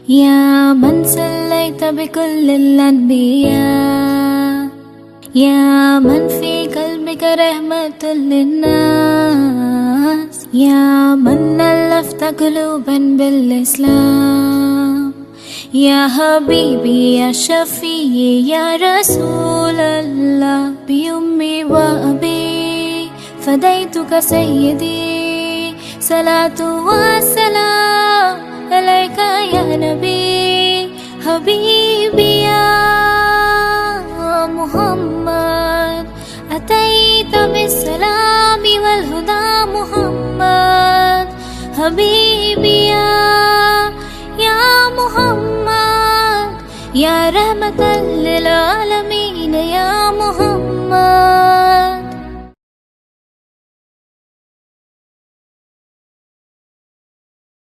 يا من سليت بكل الأنبياء، يا من في قلبك رحمة للناس، يا من ألفت قلوبا بالإسلام، يا حبيبي يا شفيعي يا رسول الله، بأمي وأبي فديتك سيدي، صلاة والسلام عليك يا نبي حبيبي يا محمد، أتيت بالسلام والهدى محمد حبيبي يا محمد، يا رحمة للعالمين يا محمد.